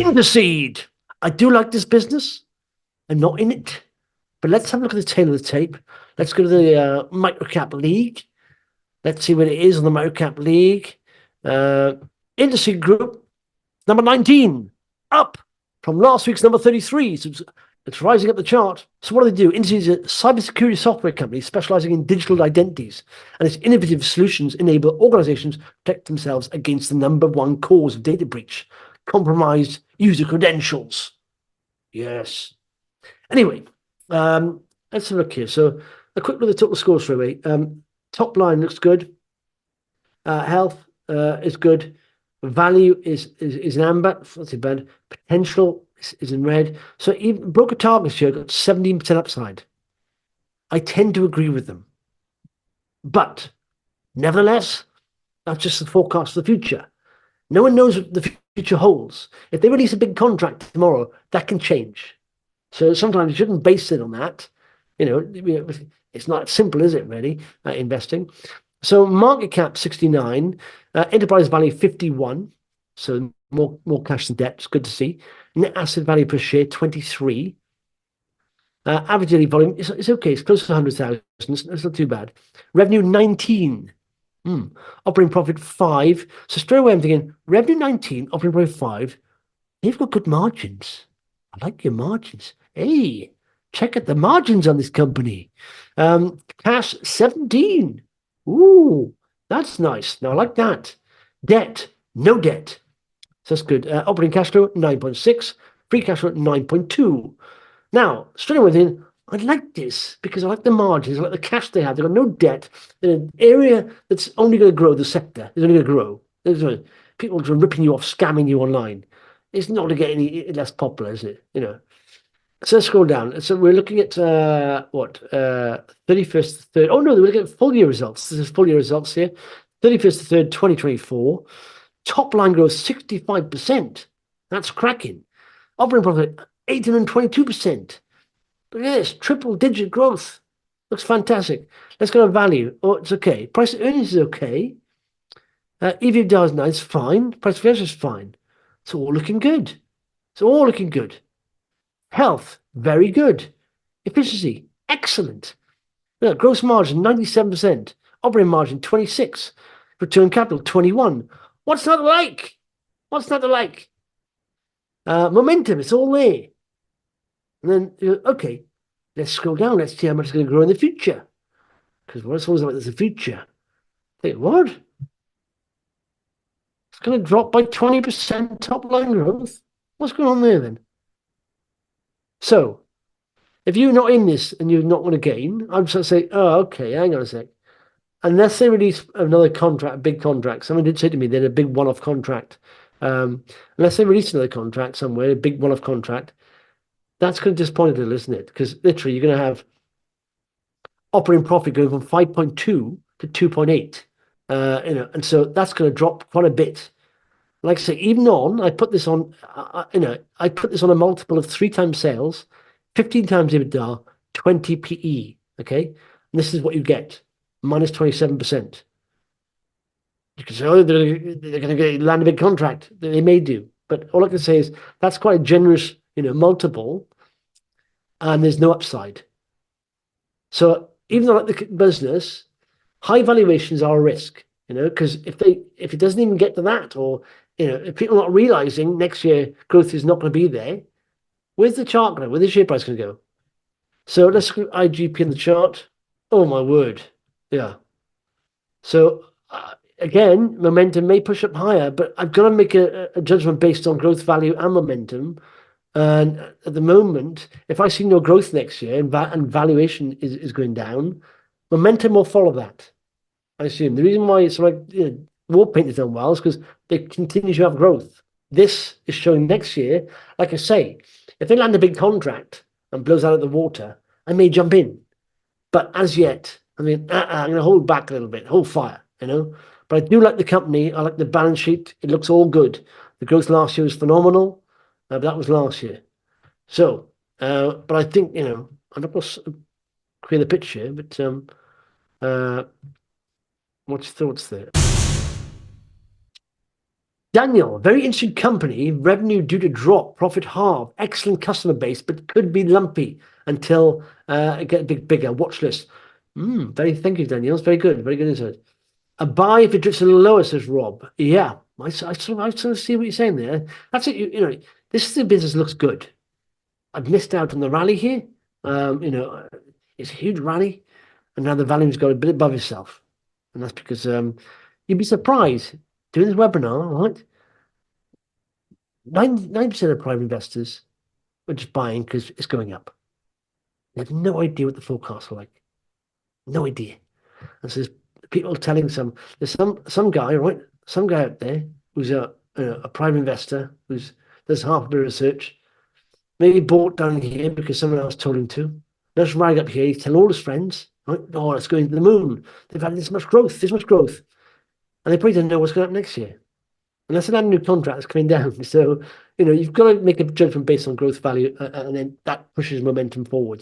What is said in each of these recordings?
Intercede. I do like this business. I'm not in it. But let's have a look at the tail of the tape. Let's go to the microcap league. Let's see what it is on the microcap league. Intercede Group, number 19, up from last week's number 33. So it's rising up the chart. So what do they do? Intercede is a cybersecurity software company specializing in digital identities, and its innovative solutions enable organizations to protect themselves against the number one cause of data breach: compromised user credentials. Yes. Anyway, let's have a look here. So a quick look at the total scores for me. Top line looks good. Health is good. Value is in amber. That's too bad. Potential is in red. So even broker targets here got 17% upside. I tend to agree with them. But nevertheless, that's just the forecast for the future. No one knows what the future holds. If they release a big contract tomorrow, that can change. So sometimes you shouldn't base it on that. It's not simple, is it, really, investing? So market cap 69, enterprise value 51, so more cash than debt. It's good to see. Net asset value per share 23. Average daily volume is okay. It's close to 100,000. It's not too bad. Revenue 19. Operating profit 5. So straight away I'm thinking revenue 19, operating profit 5. They've got good margins. I like your margins. Hey, check out the margins on this company. Cash 17. Ooh, that's nice. Now I like that. Debt, no debt. So that's good. Operating cash flow 9.6. Free cash flow 9.2. Now, straight away then, I like this because I like the margins. I like the cash they have. They've got no debt. They're an area that's only going to grow. The sector is only going to grow. There's people are ripping you off, scamming you online. It's not going to get any less popular, is it? So let's scroll down. So we're looking at 31st to 3rd. Oh no, we're looking at full year results. This is full year results here. 31st to 3rd, 2024. Top line growth 65%. That's cracking. Operating profit 822%. Look at this, triple digit growth. Looks fantastic. Let's go to value. Oh, it's okay. Price to earnings is okay. EBITDA is nice, fine. Price to is fine. It's all looking good. It's all looking good. Health, very good. Efficiency, excellent. Gross margin, 97%. Operating margin, 26%. Return capital, 21%. What's not to like? What's not to like? Momentum, it's all there. And then, okay, let's scroll down. Let's see how much it's going to grow in the future. Because what it's always about is the future. Think, what? It's going to drop by 20% top line growth? What's going on there then? So, if you're not in this and you're not going to gain, I'm just going to say, oh, okay, hang on a sec. Unless they release another contract, a big contract, someone did say to me they had a big one-off contract. Unless they release another contract somewhere, a big one-off contract, that's going to disappoint a little, isn't it? Because literally you're going to have operating profit going from 5.2 to 2.8. And so that's going to drop quite a bit. Like I say, even on, I put this on, I put this on a multiple of 3 times sales, 15 times EBITDA, 20 PE. Okay, and this is what you get, minus 27%. You can say, oh, they're going to land a big contract. They may do, but all I can say is that's quite a generous, multiple, and there's no upside. So even though I like the business, high valuations are a risk, because if it doesn't even get to that, or if people are not realizing next year growth is not going to be there, where's the chart going? Where's the share price going to go? So let's go IGP in the chart. Oh my word, yeah. So again, momentum may push up higher, but I've got to make a judgment based on growth value and momentum. And at the moment, if I see no growth next year and valuation is going down, momentum will follow that. I assume the reason why it's like Warpaint has done well is because they continue to have growth. This is showing next year. Like I say, if they land a big contract and blows out of the water, I may jump in. But as yet, I'm going to hold back a little bit, hold fire, But I do like the company. I like the balance sheet. It looks all good. The growth last year was phenomenal. But that was last year. So, but I think, I'm not going to create a picture, but what's your thoughts there? Daniel, very interesting company. Revenue due to drop, profit halve. Excellent customer base, but could be lumpy until it get a bit bigger. Watch list. Thank you, Daniel. It's very good. Very good insight. A buy if it drifts a little lower, says Rob. Yeah, I sort of see what you're saying there. That's it. This is the business looks good. I've missed out on the rally here. It's a huge rally, and now the value's got a bit above itself, and that's because you'd be surprised doing this webinar, right? 9% of private investors are just buying because it's going up. They have no idea what the forecasts are like. No idea. And so there's people telling there's some guy, right? Some guy out there who's a private investor who's does half a bit of research, maybe bought down here because someone else told him to. Let's ride up here. He's telling all his friends, right? Oh, it's going to the moon. They've had this much growth, and they probably don't know what's going to happen next year. And that's an annual contract that's coming down. So, you've got to make a judgment based on growth value, and then that pushes momentum forward,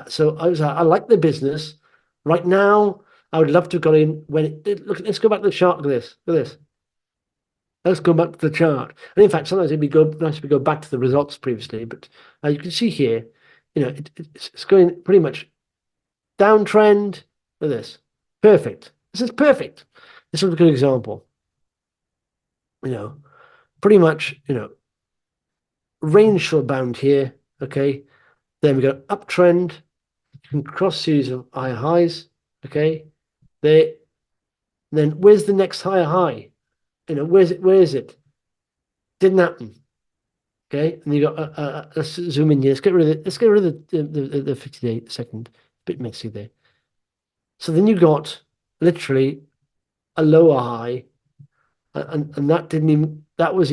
So I like the business. Right now, I would love to have got in look, let's go back to the chart. Look at this. Look at this. Let's go back to the chart. And in fact, sometimes it'd be nice if we go back to the results previously, but you can see here, it's going pretty much downtrend. Look at this. Perfect. This is perfect. This is a good example. Pretty much, range short bound here. Okay. Then we got uptrend. You can cross series of higher highs. Okay. Then where's the next higher high? Where is it? Didn't happen. Okay. And you got let's zoom in here. Let's get rid of the 50-day second. Bit messy there. So then you got literally a lower high. And that was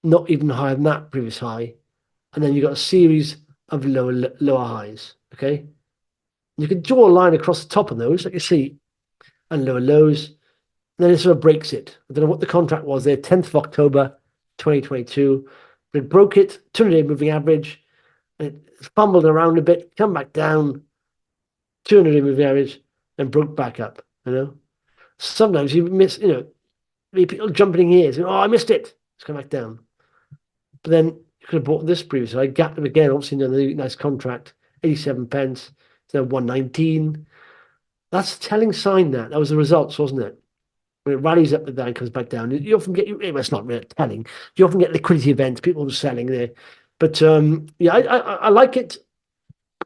not even higher than that previous high. And then you got a series of lower highs. Okay. You can draw a line across the top of those, like you see, and lower lows. And then it sort of breaks it. I don't know what the contract was there, 10th of October, 2022. But it broke it, 200-day moving average. And it fumbled around a bit, come back down, 200-day moving average, and broke back up. Sometimes you miss, people jumping in here saying, oh, I missed it. It's come back down. But then you could have bought this previously. I gapped them again, obviously another nice contract, 87 pence. It's now 119. That's a telling sign that was the results, wasn't it? When it rallies up and down, comes back down. You often get, it's not really telling. You often get liquidity events, people are selling there. But yeah, I like it.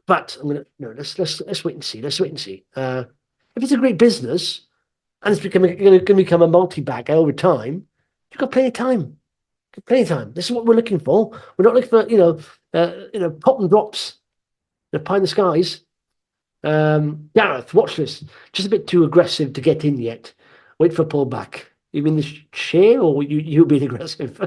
But I'm gonna let's wait and see. Let's wait and see. If it's a great business and it's going to become a multi-bagger over time, you've got plenty of time. Plenty of time. This is what we're looking for. We're not looking for pop and drops, pie in the skies. Gareth, watch this. Just a bit too aggressive to get in yet. Wait for a pullback. You mean the share or you being aggressive?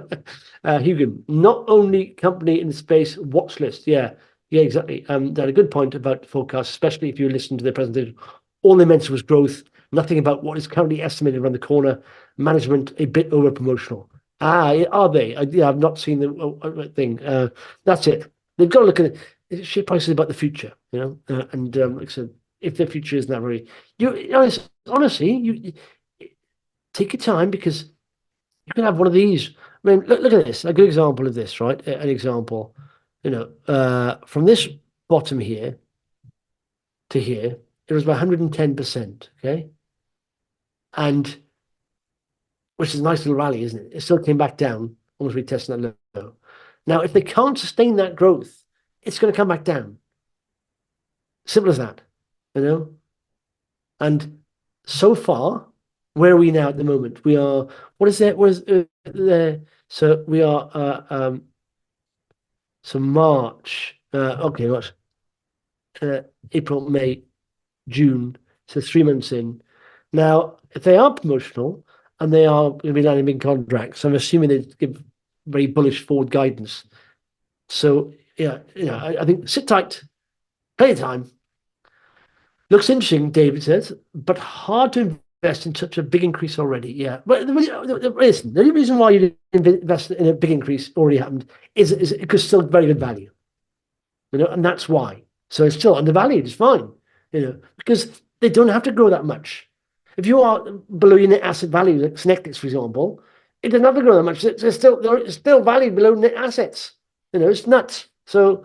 Hugo, not only company in the space, watch list. Yeah, exactly. They had a good point about the forecast, especially if you listen to their presentation. All they mentioned was growth, nothing about what is currently estimated around the corner. Management a bit over promotional. Are they? I've not seen the thing. That's it. They've got to look at it. Share prices about the future, and like I said, if the future isn't that very, honestly, you take your time because you can have one of these. I mean, look at this. A good example of this, right? An example, from this bottom here to here, it was about 110%. Okay, and which is a nice little rally, isn't it? It still came back down, almost retesting that low. Now, if they can't sustain that growth, it's going to come back down. Simple as that, And so far, where are we now at the moment? We are, what is that? What is there? So we are, so March, okay, March, April, May, June, so 3 months in. Now, if they are promotional and they are going to be landing big contracts, I'm assuming they give very bullish forward guidance. So, yeah, I think sit tight, plenty of time. Looks interesting, David says, but hard to invest in such a big increase already. Yeah, but listen, the only reason why you didn't invest in a big increase already happened is because still very good value, and that's why. So it's still undervalued. It's fine, because they don't have to grow that much. If you are below your net asset value, like Synectics, for example, it doesn't have to grow that much. They're still valued below net assets. It's nuts. So,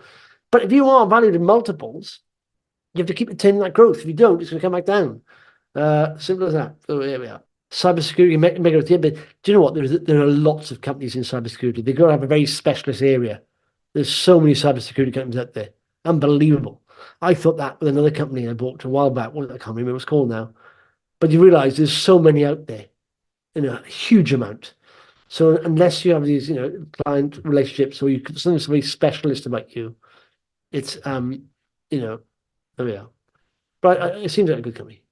but if you are valued in multiples, you have to keep retaining that growth. If you don't, it's going to come back down. Simple as that. So here we are. Cybersecurity, mega growth. Yeah, but do you know what? There are lots of companies in cybersecurity. They've got to have a very specialist area. There's so many cybersecurity companies out there. Unbelievable. I thought that with another company I bought a while back. I can't remember what it's called now. But you realize there's so many out there, a huge amount. So unless you have these, client relationships or something's very specialist about you, it's, there we are. But it seems like a good company.